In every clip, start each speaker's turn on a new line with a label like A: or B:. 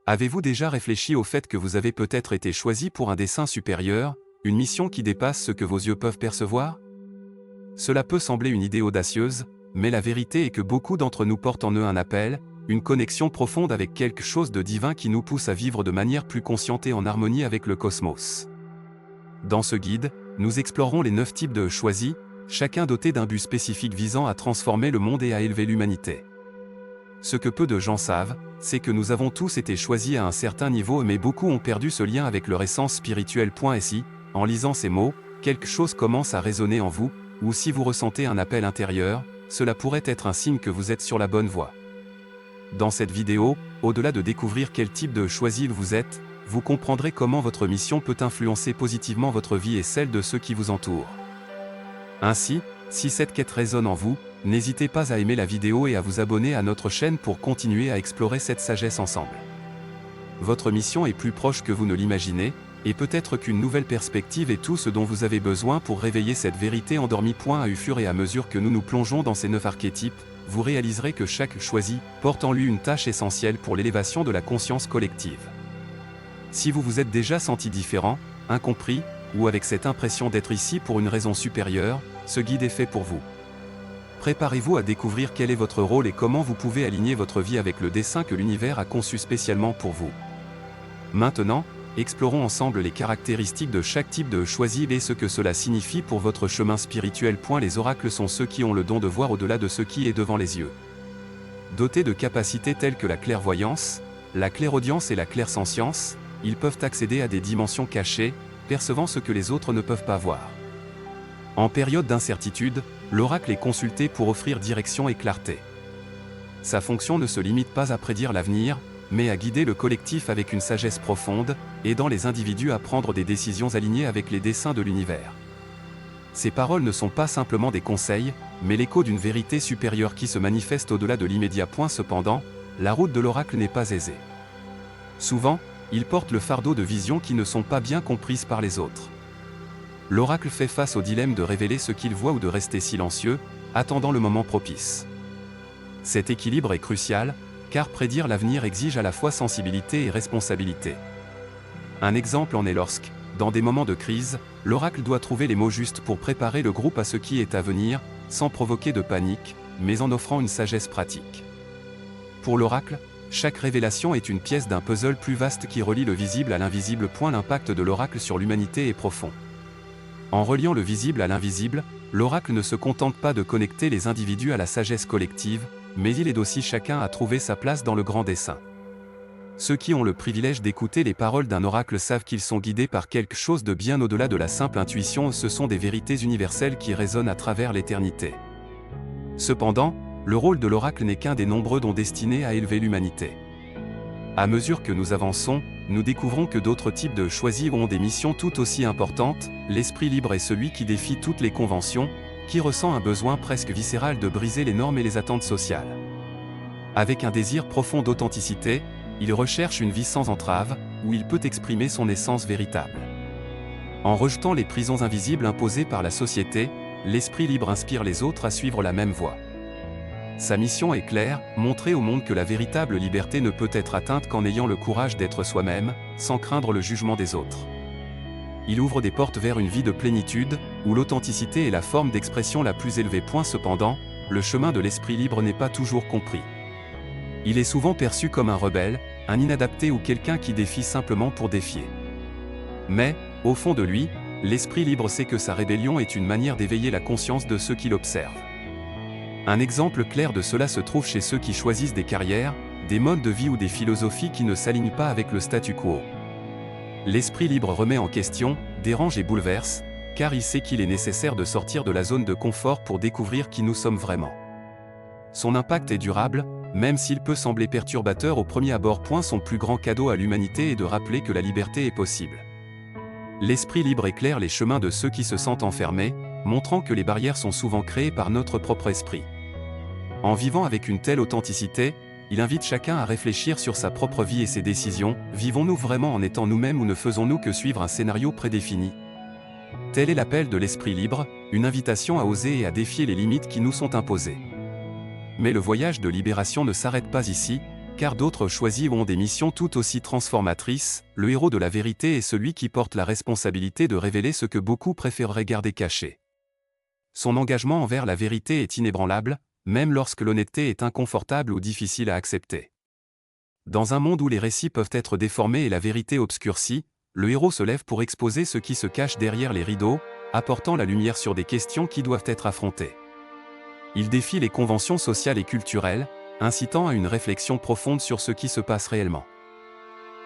A: Avez-vous déjà réfléchi au fait que vous avez peut-être été choisi pour un dessein supérieur, une mission qui dépasse ce que vos yeux peuvent percevoir? Cela peut sembler une idée audacieuse, mais la vérité est que beaucoup d'entre nous portent en eux un appel, une connexion profonde avec quelque chose de divin qui nous pousse à vivre de manière plus consciente et en harmonie avec le cosmos. Dans ce guide, nous explorerons les 9 types de choisis, chacun doté d'un but spécifique visant à transformer le monde et à élever l'humanité. Ce que peu de gens savent, c'est que nous avons tous été choisis à un certain niveau, mais beaucoup ont perdu ce lien avec leur essence spirituelle. Si, en lisant ces mots, quelque chose commence à résonner en vous, ou si vous ressentez un appel intérieur, cela pourrait être un signe que vous êtes sur la bonne voie. Dans cette vidéo, au-delà de découvrir quel type de choisi vous êtes, vous comprendrez comment votre mission peut influencer positivement votre vie et celle de ceux qui vous entourent. Ainsi, si cette quête résonne en vous, n'hésitez pas à aimer la vidéo et à vous abonner à notre chaîne pour continuer à explorer cette sagesse ensemble. Votre mission est plus proche que vous ne l'imaginez, et peut-être qu'une nouvelle perspective est tout ce dont vous avez besoin pour réveiller cette vérité endormie. Au fur et à mesure que nous nous plongeons dans ces 9 archétypes, vous réaliserez que chaque choisi porte en lui une tâche essentielle pour l'élévation de la conscience collective. Si vous vous êtes déjà senti différent, incompris, ou avec cette impression d'être ici pour une raison supérieure, ce guide est fait pour vous. Préparez-vous à découvrir quel est votre rôle et comment vous pouvez aligner votre vie avec le dessein que l'univers a conçu spécialement pour vous. Maintenant, explorons ensemble les caractéristiques de chaque type de choisi et ce que cela signifie pour votre chemin spirituel. Les oracles sont ceux qui ont le don de voir au-delà de ce qui est devant les yeux. Dotés de capacités telles que la clairvoyance, la clairaudience et la clairsentience, ils peuvent accéder à des dimensions cachées, percevant ce que les autres ne peuvent pas voir. En période d'incertitude, l'oracle est consulté pour offrir direction et clarté. Sa fonction ne se limite pas à prédire l'avenir, mais à guider le collectif avec une sagesse profonde, aidant les individus à prendre des décisions alignées avec les desseins de l'univers. Ces paroles ne sont pas simplement des conseils, mais l'écho d'une vérité supérieure qui se manifeste au-delà de l'immédiat. Cependant, la route de l'oracle n'est pas aisée. Souvent, il porte le fardeau de visions qui ne sont pas bien comprises par les autres. L'oracle fait face au dilemme de révéler ce qu'il voit ou de rester silencieux, attendant le moment propice. Cet équilibre est crucial, car prédire l'avenir exige à la fois sensibilité et responsabilité. Un exemple en est lorsque, dans des moments de crise, l'oracle doit trouver les mots justes pour préparer le groupe à ce qui est à venir, sans provoquer de panique, mais en offrant une sagesse pratique. Pour l'oracle, chaque révélation est une pièce d'un puzzle plus vaste qui relie le visible à l'invisible. L'impact de l'oracle sur l'humanité est profond. En reliant le visible à l'invisible, l'oracle ne se contente pas de connecter les individus à la sagesse collective, mais il aide aussi chacun à trouver sa place dans le grand dessein. Ceux qui ont le privilège d'écouter les paroles d'un oracle savent qu'ils sont guidés par quelque chose de bien au-delà de la simple intuition. Ce sont des vérités universelles qui résonnent à travers l'éternité. Cependant, le rôle de l'oracle n'est qu'un des nombreux dons destinés à élever l'humanité. À mesure que nous avançons, nous découvrons que d'autres types de choisis ont des missions tout aussi importantes. L'esprit libre est celui qui défie toutes les conventions, qui ressent un besoin presque viscéral de briser les normes et les attentes sociales. Avec un désir profond d'authenticité, il recherche une vie sans entrave, où il peut exprimer son essence véritable. En rejetant les prisons invisibles imposées par la société, l'esprit libre inspire les autres à suivre la même voie. Sa mission est claire, montrer au monde que la véritable liberté ne peut être atteinte qu'en ayant le courage d'être soi-même, sans craindre le jugement des autres. Il ouvre des portes vers une vie de plénitude, où l'authenticité est la forme d'expression la plus élevée. Cependant, le chemin de l'esprit libre n'est pas toujours compris. Il est souvent perçu comme un rebelle, un inadapté ou quelqu'un qui défie simplement pour défier. Mais, au fond de lui, l'esprit libre sait que sa rébellion est une manière d'éveiller la conscience de ceux qui l'observent. Un exemple clair de cela se trouve chez ceux qui choisissent des carrières, des modes de vie ou des philosophies qui ne s'alignent pas avec le statu quo. L'esprit libre remet en question, dérange et bouleverse, car il sait qu'il est nécessaire de sortir de la zone de confort pour découvrir qui nous sommes vraiment. Son impact est durable, même s'il peut sembler perturbateur au premier abord. Son plus grand cadeau à l'humanité est de rappeler que la liberté est possible. L'esprit libre éclaire les chemins de ceux qui se sentent enfermés, montrant que les barrières sont souvent créées par notre propre esprit. En vivant avec une telle authenticité, il invite chacun à réfléchir sur sa propre vie et ses décisions. Vivons-nous vraiment en étant nous-mêmes ou ne faisons-nous que suivre un scénario prédéfini? Tel est l'appel de l'esprit libre, une invitation à oser et à défier les limites qui nous sont imposées. Mais le voyage de libération ne s'arrête pas ici, car d'autres choisis ont des missions tout aussi transformatrices. Le héros de la vérité est celui qui porte la responsabilité de révéler ce que beaucoup préféreraient garder caché. Son engagement envers la vérité est inébranlable, même lorsque l'honnêteté est inconfortable ou difficile à accepter. Dans un monde où les récits peuvent être déformés et la vérité obscurcie, le héros se lève pour exposer ce qui se cache derrière les rideaux, apportant la lumière sur des questions qui doivent être affrontées. Il défie les conventions sociales et culturelles, incitant à une réflexion profonde sur ce qui se passe réellement.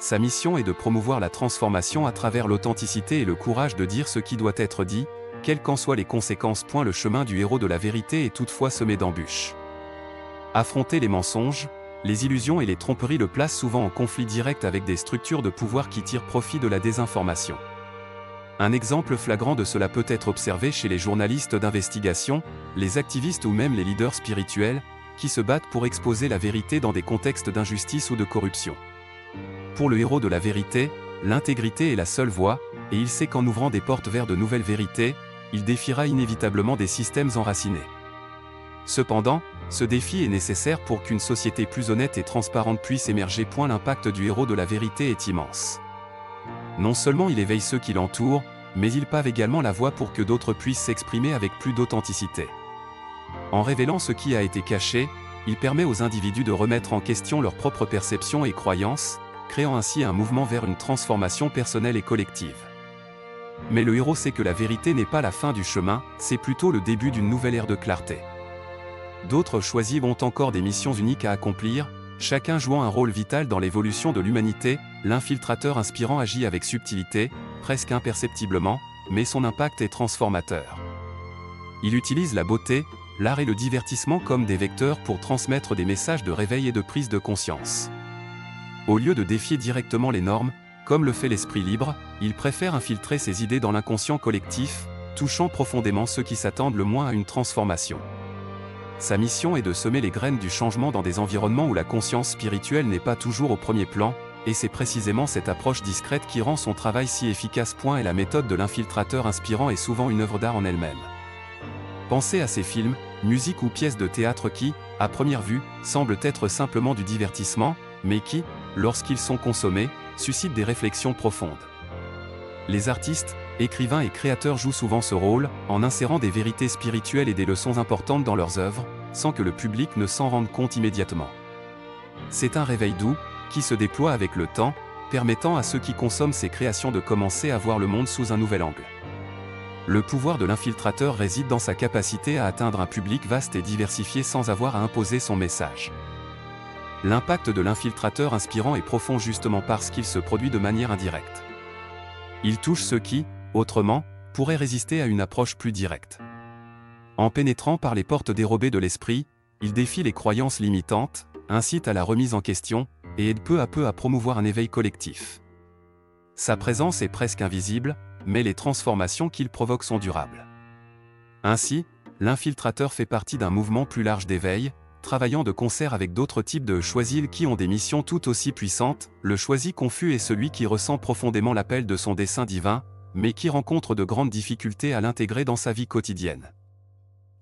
A: Sa mission est de promouvoir la transformation à travers l'authenticité et le courage de dire ce qui doit être dit, quelles qu'en soient les conséquences. Le chemin du héros de la vérité est toutefois semé d'embûches. Affronter les mensonges, les illusions et les tromperies le placent souvent en conflit direct avec des structures de pouvoir qui tirent profit de la désinformation. Un exemple flagrant de cela peut être observé chez les journalistes d'investigation, les activistes ou même les leaders spirituels, qui se battent pour exposer la vérité dans des contextes d'injustice ou de corruption. Pour le héros de la vérité, l'intégrité est la seule voie, et il sait qu'en ouvrant des portes vers de nouvelles vérités, il défiera inévitablement des systèmes enracinés. Cependant, ce défi est nécessaire pour qu'une société plus honnête et transparente puisse émerger. L'impact du héros de la vérité est immense. Non seulement il éveille ceux qui l'entourent, mais il pave également la voie pour que d'autres puissent s'exprimer avec plus d'authenticité. En révélant ce qui a été caché, il permet aux individus de remettre en question leurs propres perceptions et croyances, créant ainsi un mouvement vers une transformation personnelle et collective. Mais le héros sait que la vérité n'est pas la fin du chemin, c'est plutôt le début d'une nouvelle ère de clarté. D'autres choisis ont encore des missions uniques à accomplir, chacun jouant un rôle vital dans l'évolution de l'humanité. L'infiltrateur inspirant agit avec subtilité, presque imperceptiblement, mais son impact est transformateur. Il utilise la beauté, l'art et le divertissement comme des vecteurs pour transmettre des messages de réveil et de prise de conscience. Au lieu de défier directement les normes, comme le fait l'esprit libre, il préfère infiltrer ses idées dans l'inconscient collectif, touchant profondément ceux qui s'attendent le moins à une transformation. Sa mission est de semer les graines du changement dans des environnements où la conscience spirituelle n'est pas toujours au premier plan, et c'est précisément cette approche discrète qui rend son travail si efficace. Et la méthode de l'infiltrateur inspirant est souvent une œuvre d'art en elle-même. Pensez à ces films, musiques ou pièces de théâtre qui, à première vue, semblent être simplement du divertissement, mais qui, lorsqu'ils sont consommés, suscitent des réflexions profondes. Les artistes, écrivains et créateurs jouent souvent ce rôle, en insérant des vérités spirituelles et des leçons importantes dans leurs œuvres, sans que le public ne s'en rende compte immédiatement. C'est un réveil doux, qui se déploie avec le temps, permettant à ceux qui consomment ces créations de commencer à voir le monde sous un nouvel angle. Le pouvoir de l'infiltrateur réside dans sa capacité à atteindre un public vaste et diversifié sans avoir à imposer son message. L'impact de l'infiltrateur inspirant est profond justement parce qu'il se produit de manière indirecte. Il touche ceux qui, autrement, pourraient résister à une approche plus directe. En pénétrant par les portes dérobées de l'esprit, il défie les croyances limitantes, incite à la remise en question, et aide peu à peu à promouvoir un éveil collectif. Sa présence est presque invisible, mais les transformations qu'il provoque sont durables. Ainsi, l'infiltrateur fait partie d'un mouvement plus large d'éveil, travaillant de concert avec d'autres types de choisis qui ont des missions tout aussi puissantes. Le choisi confus est celui qui ressent profondément l'appel de son dessein divin, mais qui rencontre de grandes difficultés à l'intégrer dans sa vie quotidienne.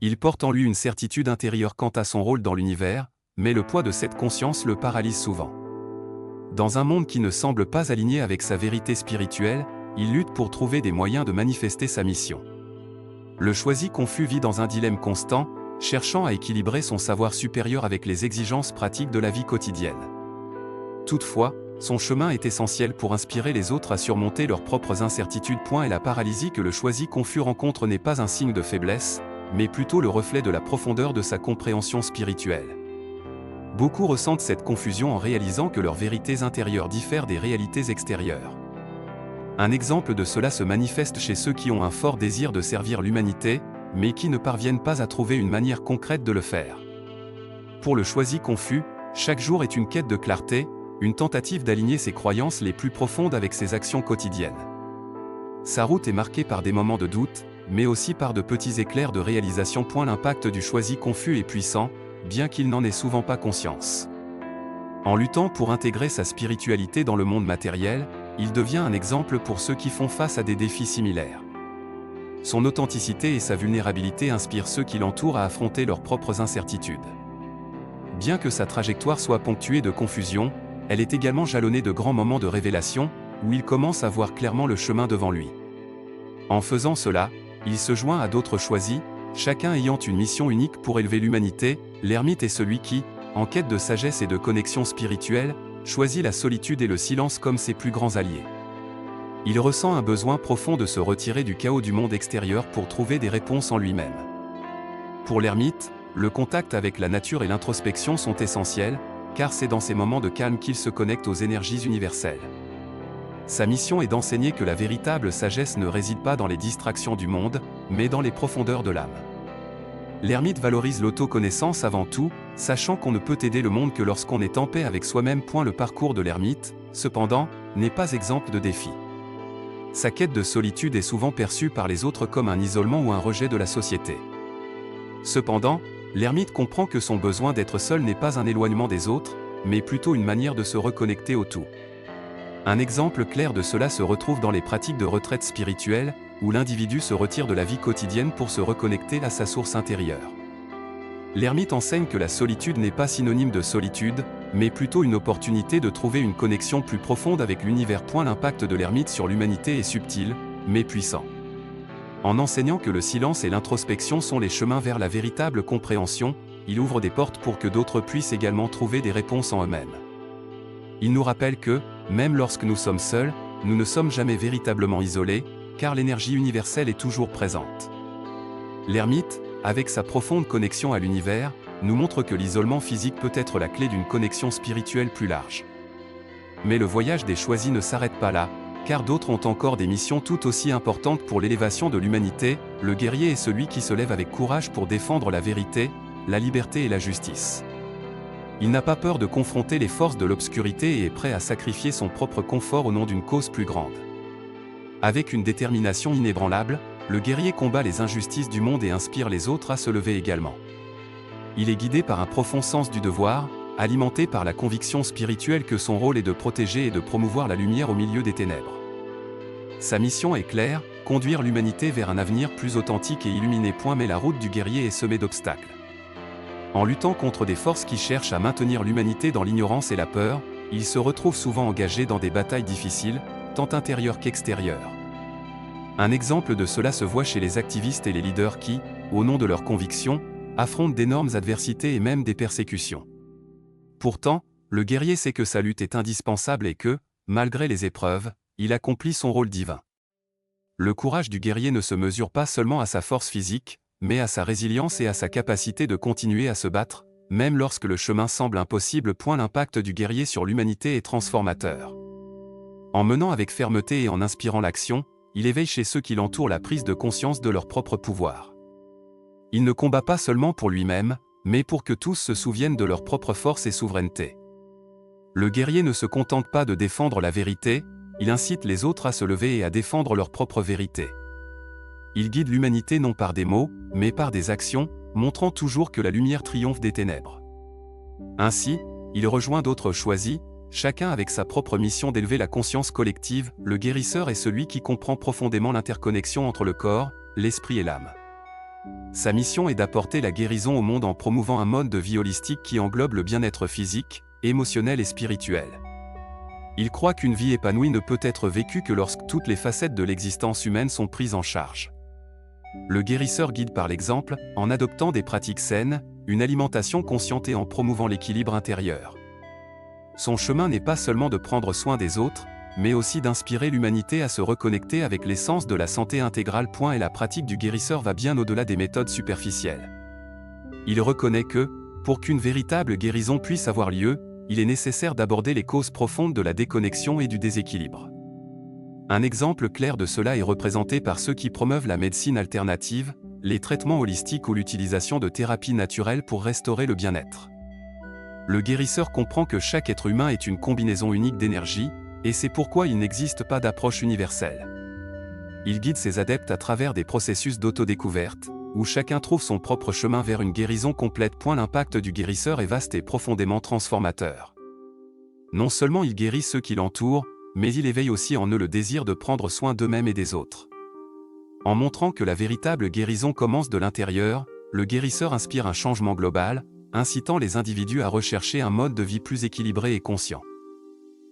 A: Il porte en lui une certitude intérieure quant à son rôle dans l'univers, mais le poids de cette conscience le paralyse souvent. Dans un monde qui ne semble pas aligné avec sa vérité spirituelle, il lutte pour trouver des moyens de manifester sa mission. Le choisi confus vit dans un dilemme constant, cherchant à équilibrer son savoir supérieur avec les exigences pratiques de la vie quotidienne. Toutefois, son chemin est essentiel pour inspirer les autres à surmonter leurs propres incertitudes. Et la paralysie que le choisi confus rencontre n'est pas un signe de faiblesse, mais plutôt le reflet de la profondeur de sa compréhension spirituelle. Beaucoup ressentent cette confusion en réalisant que leurs vérités intérieures diffèrent des réalités extérieures. Un exemple de cela se manifeste chez ceux qui ont un fort désir de servir l'humanité, mais qui ne parviennent pas à trouver une manière concrète de le faire. Pour le choisi confus, chaque jour est une quête de clarté, une tentative d'aligner ses croyances les plus profondes avec ses actions quotidiennes. Sa route est marquée par des moments de doute, mais aussi par de petits éclairs de réalisation. L'impact du choisi confus est puissant, bien qu'il n'en ait souvent pas conscience. En luttant pour intégrer sa spiritualité dans le monde matériel, il devient un exemple pour ceux qui font face à des défis similaires. Son authenticité et sa vulnérabilité inspirent ceux qui l'entourent à affronter leurs propres incertitudes. Bien que sa trajectoire soit ponctuée de confusion, elle est également jalonnée de grands moments de révélation, où il commence à voir clairement le chemin devant lui. En faisant cela, il se joint à d'autres choisis, chacun ayant une mission unique pour élever l'humanité. L'ermite est celui qui, en quête de sagesse et de connexion spirituelle, choisit la solitude et le silence comme ses plus grands alliés. Il ressent un besoin profond de se retirer du chaos du monde extérieur pour trouver des réponses en lui-même. Pour l'ermite, le contact avec la nature et l'introspection sont essentiels, car c'est dans ces moments de calme qu'il se connecte aux énergies universelles. Sa mission est d'enseigner que la véritable sagesse ne réside pas dans les distractions du monde, mais dans les profondeurs de l'âme. L'ermite valorise l'autoconnaissance avant tout, sachant qu'on ne peut aider le monde que lorsqu'on est en paix avec soi-même. Le parcours de l'ermite, cependant, n'est pas exempt de défis. Sa quête de solitude est souvent perçue par les autres comme un isolement ou un rejet de la société. Cependant, l'ermite comprend que son besoin d'être seul n'est pas un éloignement des autres, mais plutôt une manière de se reconnecter au tout. Un exemple clair de cela se retrouve dans les pratiques de retraite spirituelle, où l'individu se retire de la vie quotidienne pour se reconnecter à sa source intérieure. L'ermite enseigne que la solitude n'est pas synonyme de solitude, mais plutôt une opportunité de trouver une connexion plus profonde avec l'univers. L'impact de l'ermite sur l'humanité est subtil, mais puissant. En enseignant que le silence et l'introspection sont les chemins vers la véritable compréhension, il ouvre des portes pour que d'autres puissent également trouver des réponses en eux-mêmes. Il nous rappelle que, même lorsque nous sommes seuls, nous ne sommes jamais véritablement isolés, car l'énergie universelle est toujours présente. L'ermite, avec sa profonde connexion à l'univers, nous montre que l'isolement physique peut être la clé d'une connexion spirituelle plus large. Mais le voyage des choisis ne s'arrête pas là, car d'autres ont encore des missions tout aussi importantes pour l'élévation de l'humanité. Le guerrier est celui qui se lève avec courage pour défendre la vérité, la liberté et la justice. Il n'a pas peur de confronter les forces de l'obscurité et est prêt à sacrifier son propre confort au nom d'une cause plus grande. Avec une détermination inébranlable, le guerrier combat les injustices du monde et inspire les autres à se lever également. Il est guidé par un profond sens du devoir, alimenté par la conviction spirituelle que son rôle est de protéger et de promouvoir la lumière au milieu des ténèbres. Sa mission est claire, conduire l'humanité vers un avenir plus authentique et illuminé. Mais la route du guerrier est semée d'obstacles. En luttant contre des forces qui cherchent à maintenir l'humanité dans l'ignorance et la peur, il se retrouve souvent engagé dans des batailles difficiles, tant intérieures qu'extérieures. Un exemple de cela se voit chez les activistes et les leaders qui, au nom de leurs convictions, affrontent d'énormes adversités et même des persécutions. Pourtant, le guerrier sait que sa lutte est indispensable et que, malgré les épreuves, il accomplit son rôle divin. Le courage du guerrier ne se mesure pas seulement à sa force physique, mais à sa résilience et à sa capacité de continuer à se battre, même lorsque le chemin semble impossible. L'impact du guerrier sur l'humanité est transformateur. En menant avec fermeté et en inspirant l'action, il éveille chez ceux qui l'entourent la prise de conscience de leur propre pouvoir. Il ne combat pas seulement pour lui-même, mais pour que tous se souviennent de leur propre force et souveraineté. Le guerrier ne se contente pas de défendre la vérité, il incite les autres à se lever et à défendre leur propre vérité. Il guide l'humanité non par des mots, mais par des actions, montrant toujours que la lumière triomphe des ténèbres. Ainsi, il rejoint d'autres choisis, chacun avec sa propre mission d'élever la conscience collective. Le guérisseur est celui qui comprend profondément l'interconnexion entre le corps, l'esprit et l'âme. Sa mission est d'apporter la guérison au monde en promouvant un mode de vie holistique qui englobe le bien-être physique, émotionnel et spirituel. Il croit qu'une vie épanouie ne peut être vécue que lorsque toutes les facettes de l'existence humaine sont prises en charge. Le guérisseur guide par l'exemple, en adoptant des pratiques saines, une alimentation consciente et en promouvant l'équilibre intérieur. Son chemin n'est pas seulement de prendre soin des autres, mais aussi d'inspirer l'humanité à se reconnecter avec l'essence de la santé intégrale. Et la pratique du guérisseur va bien au-delà des méthodes superficielles. Il reconnaît que, pour qu'une véritable guérison puisse avoir lieu, il est nécessaire d'aborder les causes profondes de la déconnexion et du déséquilibre. Un exemple clair de cela est représenté par ceux qui promeuvent la médecine alternative, les traitements holistiques ou l'utilisation de thérapies naturelles pour restaurer le bien-être. Le guérisseur comprend que chaque être humain est une combinaison unique d'énergie, et c'est pourquoi il n'existe pas d'approche universelle. Il guide ses adeptes à travers des processus d'autodécouverte, où chacun trouve son propre chemin vers une guérison complète. L'impact du guérisseur est vaste et profondément transformateur. Non seulement il guérit ceux qui l'entourent, mais il éveille aussi en eux le désir de prendre soin d'eux-mêmes et des autres. En montrant que la véritable guérison commence de l'intérieur, le guérisseur inspire un changement global, incitant les individus à rechercher un mode de vie plus équilibré et conscient.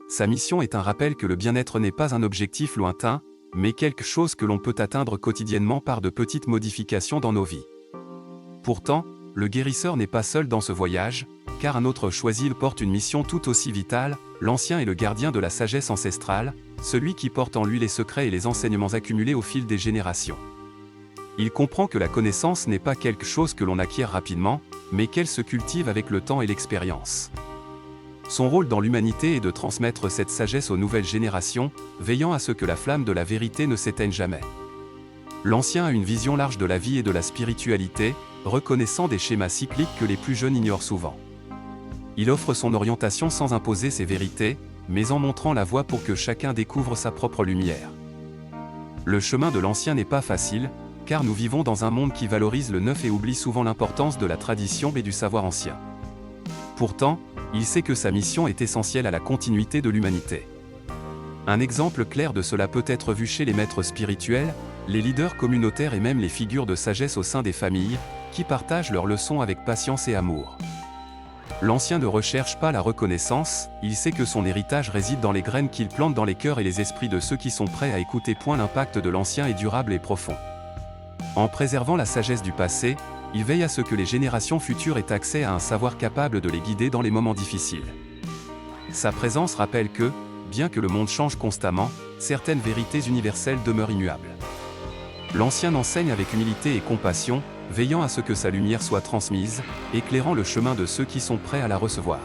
A: Sa mission est un rappel que le bien-être n'est pas un objectif lointain, mais quelque chose que l'on peut atteindre quotidiennement par de petites modifications dans nos vies. Pourtant, le guérisseur n'est pas seul dans ce voyage, car un autre choisi porte une mission tout aussi vitale, l'ancien est le gardien de la sagesse ancestrale, celui qui porte en lui les secrets et les enseignements accumulés au fil des générations. Il comprend que la connaissance n'est pas quelque chose que l'on acquiert rapidement, mais qu'elle se cultive avec le temps et l'expérience. Son rôle dans l'humanité est de transmettre cette sagesse aux nouvelles générations, veillant à ce que la flamme de la vérité ne s'éteigne jamais. L'ancien a une vision large de la vie et de la spiritualité, reconnaissant des schémas cycliques que les plus jeunes ignorent souvent. Il offre son orientation sans imposer ses vérités, mais en montrant la voie pour que chacun découvre sa propre lumière. Le chemin de l'ancien n'est pas facile, car nous vivons dans un monde qui valorise le neuf et oublie souvent l'importance de la tradition et du savoir ancien. Pourtant, il sait que sa mission est essentielle à la continuité de l'humanité. Un exemple clair de cela peut être vu chez les maîtres spirituels, les leaders communautaires et même les figures de sagesse au sein des familles, qui partagent leurs leçons avec patience et amour. L'ancien ne recherche pas la reconnaissance, il sait que son héritage réside dans les graines qu'il plante dans les cœurs et les esprits de ceux qui sont prêts à écouter. L'impact de l'ancien est durable et profond. En préservant la sagesse du passé, il veille à ce que les générations futures aient accès à un savoir capable de les guider dans les moments difficiles. Sa présence rappelle que, bien que le monde change constamment, certaines vérités universelles demeurent immuables. L'ancien enseigne avec humilité et compassion, veillant à ce que sa lumière soit transmise, éclairant le chemin de ceux qui sont prêts à la recevoir.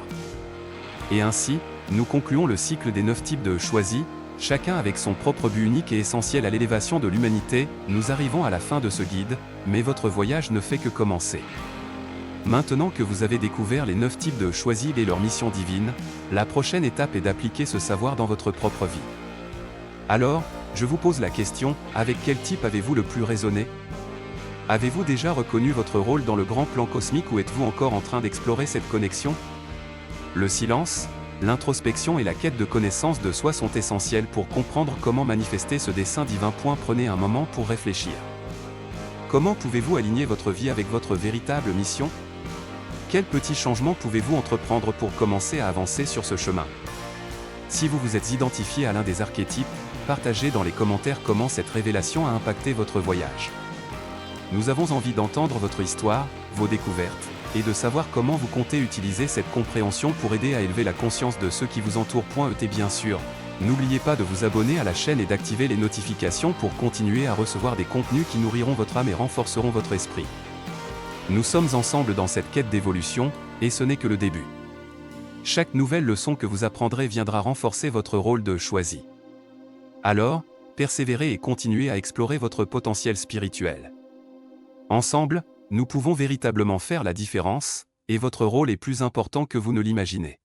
A: Et ainsi, nous concluons le cycle des 9 types de choisis, chacun avec son propre but unique et essentiel à l'élévation de l'humanité. Nous arrivons à la fin de ce guide, mais votre voyage ne fait que commencer. Maintenant que vous avez découvert les 9 types de choisis et leur mission divine, la prochaine étape est d'appliquer ce savoir dans votre propre vie. Alors, je vous pose la question, avec quel type avez-vous le plus résonné ? Avez-vous déjà reconnu votre rôle dans le grand plan cosmique ou êtes-vous encore en train d'explorer cette connexion ? Le silence, l'introspection et la quête de connaissance de soi sont essentiels pour comprendre comment manifester ce dessein divin. Prenez un moment pour réfléchir. Comment pouvez-vous aligner votre vie avec votre véritable mission ? Quels petits changements pouvez-vous entreprendre pour commencer à avancer sur ce chemin ? Si vous vous êtes identifié à l'un des archétypes, partagez dans les commentaires comment cette révélation a impacté votre voyage. Nous avons envie d'entendre votre histoire, vos découvertes, et de savoir comment vous comptez utiliser cette compréhension pour aider à élever la conscience de ceux qui vous entourent. Et bien sûr, n'oubliez pas de vous abonner à la chaîne et d'activer les notifications pour continuer à recevoir des contenus qui nourriront votre âme et renforceront votre esprit. Nous sommes ensemble dans cette quête d'évolution, et ce n'est que le début. Chaque nouvelle leçon que vous apprendrez viendra renforcer votre rôle de choisi. Alors, persévérez et continuez à explorer votre potentiel spirituel. Ensemble, nous pouvons véritablement faire la différence, et votre rôle est plus important que vous ne l'imaginez.